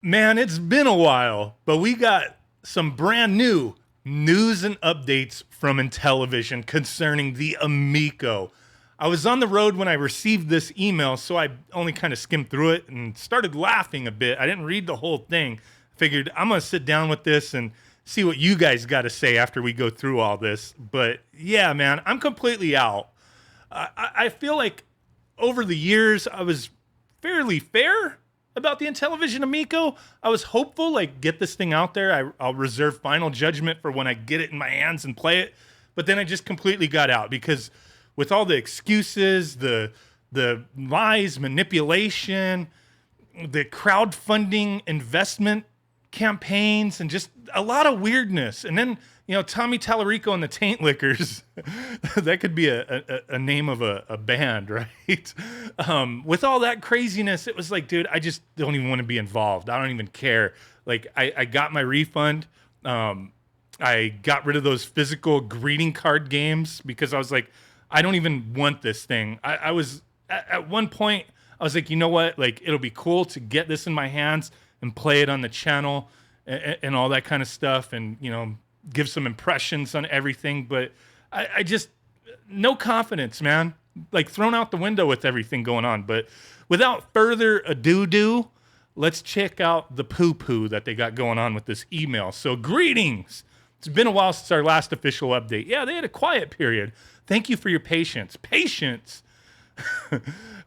Man, it's been a while, but we got some brand new news and updates from Intellivision concerning the Amico. I was on the road when I received this email, so I only kind of skimmed through it and started laughing a bit. I didn't read the whole thing. Figured I'm going to sit down with this and see what you guys got to say after we go through all this. But yeah, man, I'm completely out. I feel like over the years, I was fairly fair about the Intellivision Amico. I was hopeful, like, get this thing out there. I'll reserve final judgment for when I get it in my hands and play it. But then I just completely got out because with all the excuses, the lies, manipulation, the crowdfunding investment campaigns, and just a lot of weirdness. And then, Tommy Tallarico and the Taint Lickers, that could be a name of a band, right? With all that craziness, it was like, dude, I just don't even want to be involved. I don't even care. Like, I got my refund. I got rid of those physical greeting card games because I was like, I don't even want this thing. I was, at one point, I was like, you know what? Like, it'll be cool to get this in my hands and play it on the channel and all that kind of stuff, and give some impressions on everything. But I just, no confidence, man. Like, thrown out the window with everything going on. But without further ado, let's check out the poo-poo that they got going on with this email. So greetings. It's been a while since our last official update. Yeah, they had a quiet period. Thank you for your patience. Patience.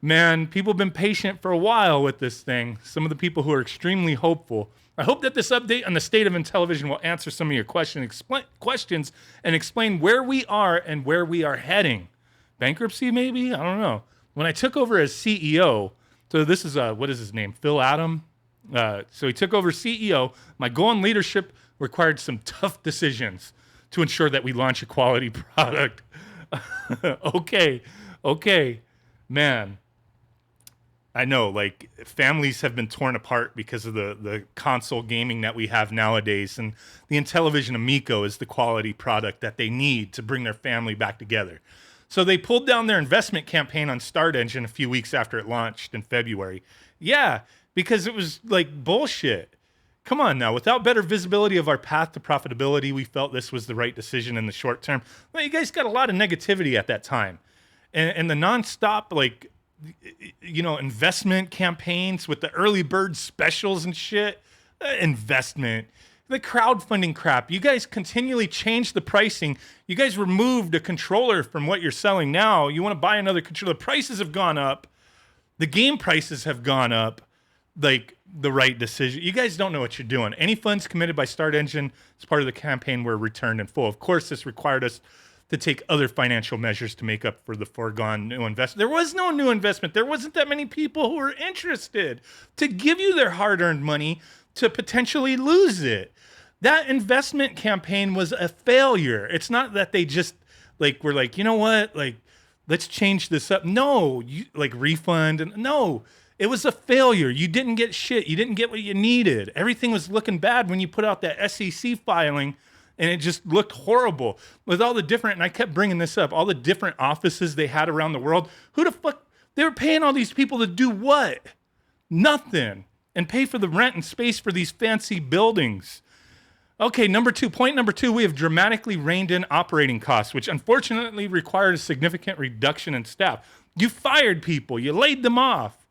Man, people have been patient for a while with this thing. Some of the people who are extremely hopeful. I hope that this update on the state of Intellivision will answer some of your questions and explain where we are and where we are heading. Bankruptcy, maybe? I don't know. When I took over as CEO, so this is, what is his name? Phil Adam? So he took over CEO. My goal in leadership required some tough decisions to ensure that we launch a quality product. Okay. Man, I know, like, families have been torn apart because of the console gaming that we have nowadays, and the Intellivision Amico is the quality product that they need to bring their family back together. So they pulled down their investment campaign on Start Engine a few weeks after it launched in February. Yeah, because it was like bullshit. Come on now, without better visibility of our path to profitability, we felt this was the right decision in the short term. Well, you guys got a lot of negativity at that time. And the nonstop, like, investment campaigns with the early bird specials and shit, investment, the crowdfunding crap. You guys continually changed the pricing. You guys removed a controller from what you're selling now. You want to buy another controller. The prices have gone up. The game prices have gone up. Like, the right decision. You guys don't know what you're doing. Any funds committed by Start Engine as part of the campaign were returned in full. Of course, this required us to take other financial measures to make up for the foregone new investment. There was no new investment. There wasn't that many people who were interested to give you their hard-earned money to potentially lose it. That investment campaign was a failure. It's not that they just, like, were like, you know what, like, let's change this up. No, like, refund. And no, it was a failure. You didn't get shit. You didn't get what you needed. Everything was looking bad when you put out that SEC filing, and it just looked horrible with all the different, and I kept bringing this up, all the different offices they had around the world. Who the fuck, they were paying all these people to do what? Nothing. And pay for the rent and space for these fancy buildings. Okay, point number two, we have dramatically reined in operating costs, which unfortunately required a significant reduction in staff. You fired people, you laid them off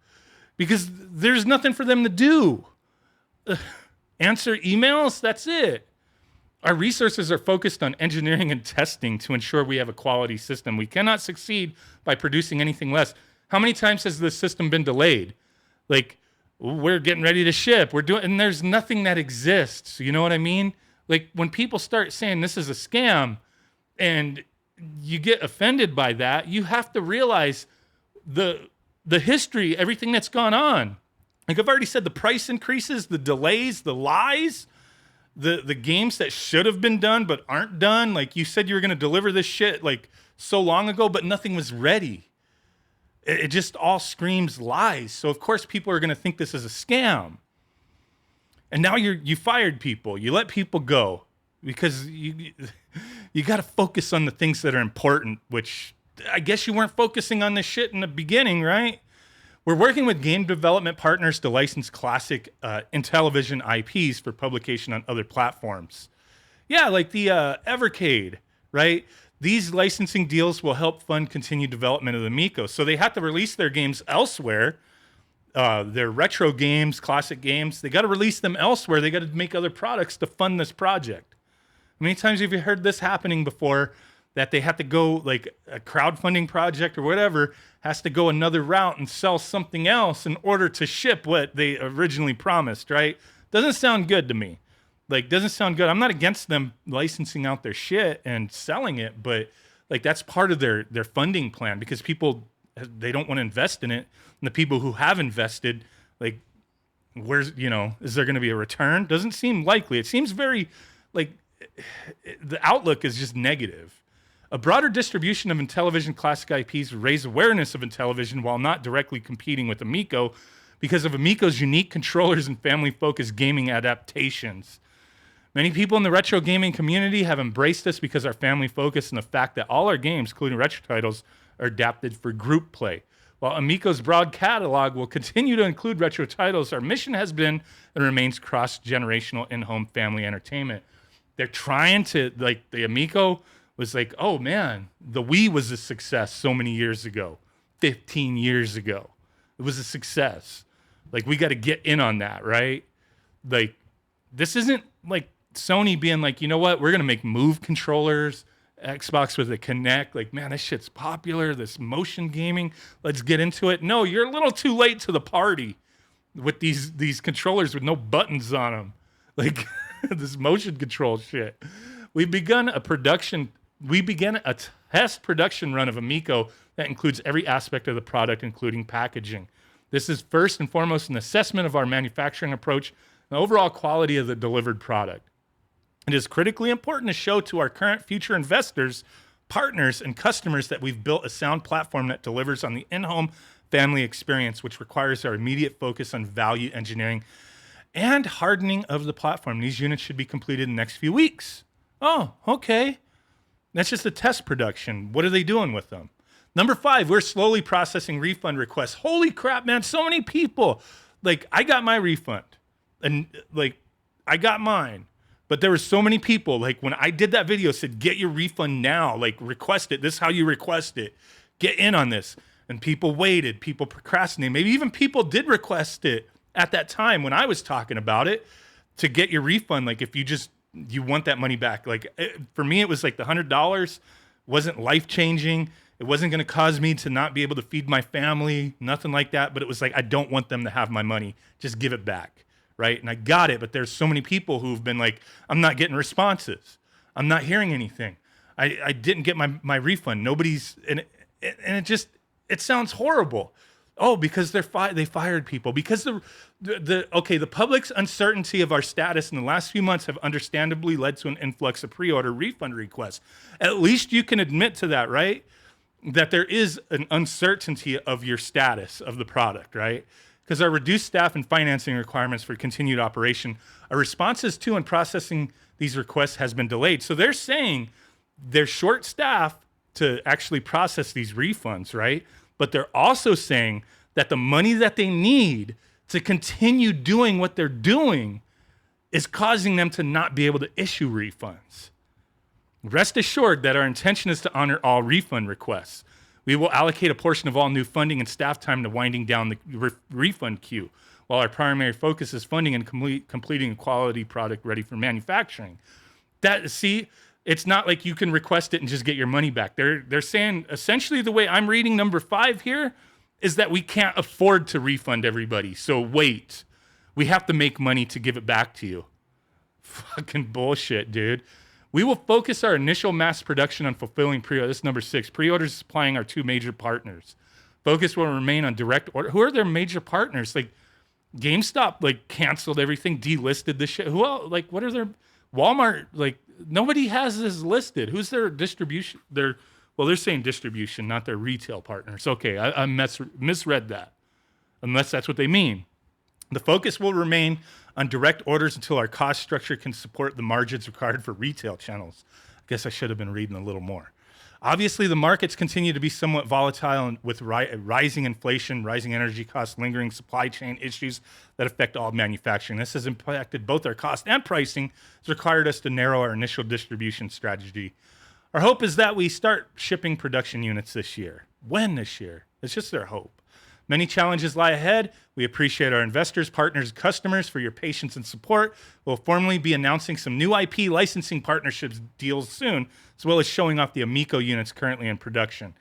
because there's nothing for them to do. Answer emails, that's it. Our resources are focused on engineering and testing to ensure we have a quality system. We cannot succeed by producing anything less. How many times has this system been delayed? Like, we're getting ready to ship. And there's nothing that exists. You know what I mean? Like, when people start saying this is a scam and you get offended by that, you have to realize the history, everything that's gone on. Like I've already said, the price increases, the delays, the lies, the games that should have been done but aren't done. Like, you said you were going to deliver this shit like so long ago, but nothing was ready. It just all screams lies. So of course people are going to think this is a scam. And now you fired people. You let people go because you got to focus on the things that are important, which I guess you weren't focusing on this shit in the beginning, right? We're working with game development partners to license classic Intellivision IPs for publication on other platforms. Yeah, like the Evercade, right? These licensing deals will help fund continued development of the Amico. So they have to release their games elsewhere, their retro games, classic games. They got to release them elsewhere. They got to make other products to fund this project. How many times have you heard this happening before, that they have to go, like a crowdfunding project or whatever, has to go another route and sell something else in order to ship what they originally promised, right? Doesn't sound good to me. Like, doesn't sound good. I'm not against them licensing out their shit and selling it, but like that's part of their funding plan, because people, they don't want to invest in it. And the people who have invested, like, where's, is there going to be a return? Doesn't seem likely. It seems very, like, the outlook is just negative. A broader distribution of Intellivision classic IPs would raise awareness of Intellivision while not directly competing with Amico, because of Amico's unique controllers and family-focused gaming adaptations. Many people in the retro gaming community have embraced us because our family focus and the fact that all our games, including retro titles, are adapted for group play. While Amico's broad catalog will continue to include retro titles, our mission has been and remains cross-generational in-home family entertainment. They're trying to, like, the Amico was like, oh man, the Wii was a success so many years ago, 15 years ago. It was a success. Like, we got to get in on that, right? Like, this isn't like Sony being like, you know what, we're going to make Move controllers, Xbox with a Kinect. Like, man, this shit's popular, this motion gaming, let's get into it. No, you're a little too late to the party with these controllers with no buttons on them. Like, this motion control shit. We began a test production run of Amico that includes every aspect of the product, including packaging. This is first and foremost an assessment of our manufacturing approach and the overall quality of the delivered product. It is critically important to show to our current future investors, partners, and customers that we've built a sound platform that delivers on the in-home family experience, which requires our immediate focus on value engineering and hardening of the platform. These units should be completed in the next few weeks. Oh, okay. That's just a test production. What are they doing with them? Number 5, we're slowly processing refund requests. Holy crap, man, so many people. Like, I got my refund, and like, I got mine. But there were so many people, like, when I did that video, said, get your refund now, like, request it. This is how you request it. Get in on this. And people waited, people procrastinated. Maybe even people did request it at that time when I was talking about it, to get your refund. Like, if you want that money back. Like, for me, it was like the $100 wasn't life-changing. It wasn't going to cause me to not be able to feed my family, nothing like that. But it was like, I don't want them to have my money. Just give it back, right? And I got it, but there's so many people who've been like, I'm not getting responses. I'm not hearing anything. I didn't get my refund. Nobody's, and it sounds horrible. Oh, because they fired people. Because the public's uncertainty of our status in the last few months have understandably led to an influx of pre-order refund requests. At least you can admit to that, right? That there is an uncertainty of your status of the product, right? Because our reduced staff and financing requirements for continued operation, our responses to and processing these requests has been delayed. So they're saying they're short staffed to actually process these refunds, right? But they're also saying that the money that they need to continue doing what they're doing is causing them to not be able to issue refunds. Rest assured that our intention is to honor all refund requests. We will allocate a portion of all new funding and staff time to winding down the refund queue, while our primary focus is funding and completing a quality product ready for manufacturing. It's not like you can request it and just get your money back. They're saying, essentially, the way I'm reading number 5 here is that we can't afford to refund everybody. So wait, we have to make money to give it back to you. Fucking bullshit, dude. We will focus our initial mass production on fulfilling pre-orders. This is number 6. Pre-orders supplying our 2 major partners. Focus will remain on direct order. Who are their major partners? Like, GameStop, like, canceled everything, delisted this shit. Who else? Like, what are their... Walmart, like, nobody has this listed. Who's their distribution? They're saying distribution, not their retail partners. Okay, I misread that, unless that's what they mean. The focus will remain on direct orders until our cost structure can support the margins required for retail channels. I guess I should have been reading a little more. Obviously, the markets continue to be somewhat volatile and with rising inflation, rising energy costs, lingering supply chain issues that affect all manufacturing. This has impacted both our cost and pricing. It's required us to narrow our initial distribution strategy. Our hope is that we start shipping production units this year. When this year? It's just their hope. Many challenges lie ahead. We appreciate our investors, partners, customers for your patience and support. We'll formally be announcing some new IP licensing partnerships deals soon, as well as showing off the Amico units currently in production.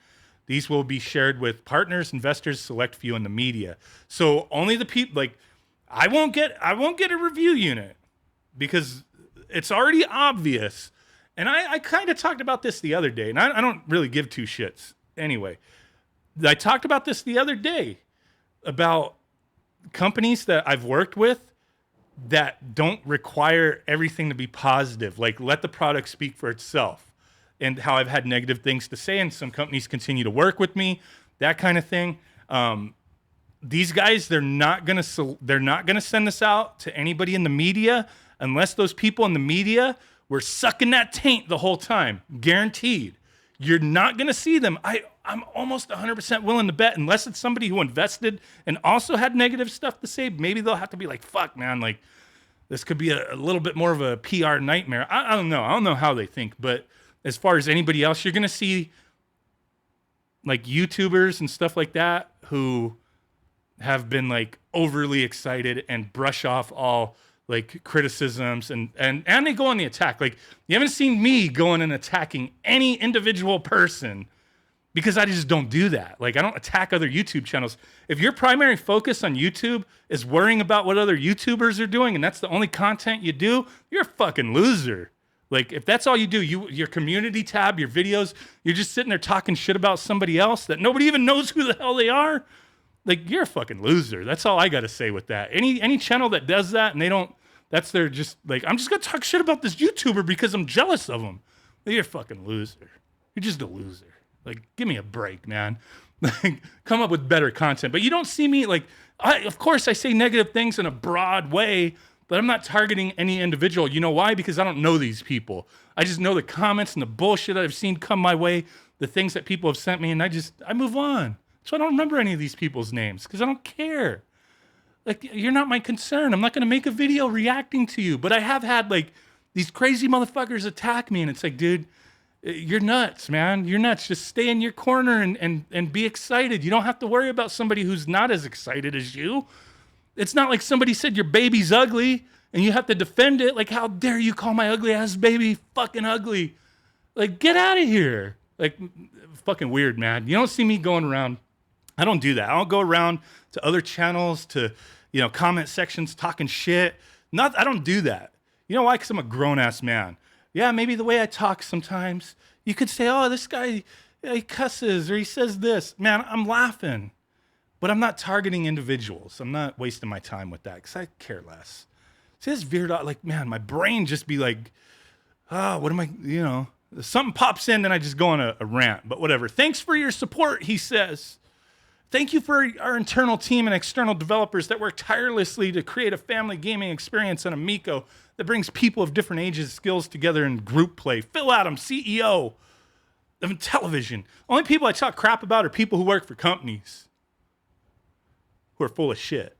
These will be shared with partners, investors, select few in the media. So only the people, like, I won't get a review unit because it's already obvious. And I kind of talked about this the other day, and I don't really give two shits anyway. I talked about this the other day about companies that I've worked with that don't require everything to be positive. Like, let the product speak for itself, and how I've had negative things to say, and some companies continue to work with me, that kind of thing. These guys, they're not gonna send this out to anybody in the media unless those people in the media were sucking that taint the whole time. Guaranteed. You're not gonna see them. I'm almost 100% willing to bet, unless it's somebody who invested and also had negative stuff to say, maybe they'll have to be like, fuck, man, like, this could be a little bit more of a PR nightmare. I don't know. I don't know how they think, but as far as anybody else, you're going to see like YouTubers and stuff like that who have been like overly excited and brush off all like criticisms and they go on the attack. Like, you haven't seen me going and attacking any individual person, because I just don't do that. Like, I don't attack other YouTube channels. If your primary focus on YouTube is worrying about what other YouTubers are doing and that's the only content you do, you're a fucking loser. Like, if that's all you do, your community tab, your videos, you're just sitting there talking shit about somebody else that nobody even knows who the hell they are, like, you're a fucking loser. That's all I got to say with that. Any channel that does that and they don't, that's their just like, I'm just going to talk shit about this YouTuber because I'm jealous of him. You're a fucking loser. You're just a loser. Like, give me a break, man. Like, come up with better content. But you don't see me, like, of course I say negative things in a broad way, but I'm not targeting any individual. You know why? Because I don't know these people. I just know the comments and the bullshit I've seen come my way, the things that people have sent me, and I move on. So I don't remember any of these people's names because I don't care. Like, you're not my concern. I'm not going to make a video reacting to you. But I have had, like, these crazy motherfuckers attack me, and it's like, dude, you're nuts, man. You're nuts. Just stay in your corner and be excited. You don't have to worry about somebody who's not as excited as you. It's not like somebody said your baby's ugly and you have to defend it. Like, how dare you call my ugly ass baby fucking ugly? Like, get out of here. Like, fucking weird, man. You don't see me going around. I don't do that. I don't go around to other channels, to, comment sections talking shit. I don't do that. You know why? Because I'm a grown ass man. Yeah, maybe the way I talk sometimes, you could say, oh, this guy, he cusses or he says this. Man, I'm laughing. But I'm not targeting individuals. I'm not wasting my time with that because I care less. See, this veered out, like, man, my brain just be like, what am I, something pops in and I just go on a rant. But whatever. Thanks for your support, he says. Thank you for our internal team and external developers that work tirelessly to create a family gaming experience on Amico that brings people of different ages and skills together in group play. Phil Adams, CEO of Intellivision. Only people I talk crap about are people who work for companies who are full of shit.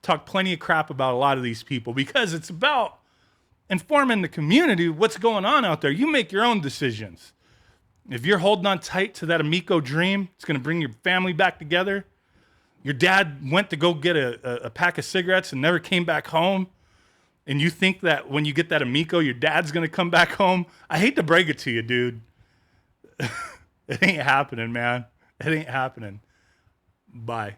Talk plenty of crap about a lot of these people because it's about informing the community what's going on out there. You make your own decisions. If you're holding on tight to that Amico dream, it's going to bring your family back together. Your dad went to go get a pack of cigarettes and never came back home. And you think that when you get that Amico, your dad's going to come back home. I hate to break it to you, dude. It ain't happening, man. It ain't happening. Bye.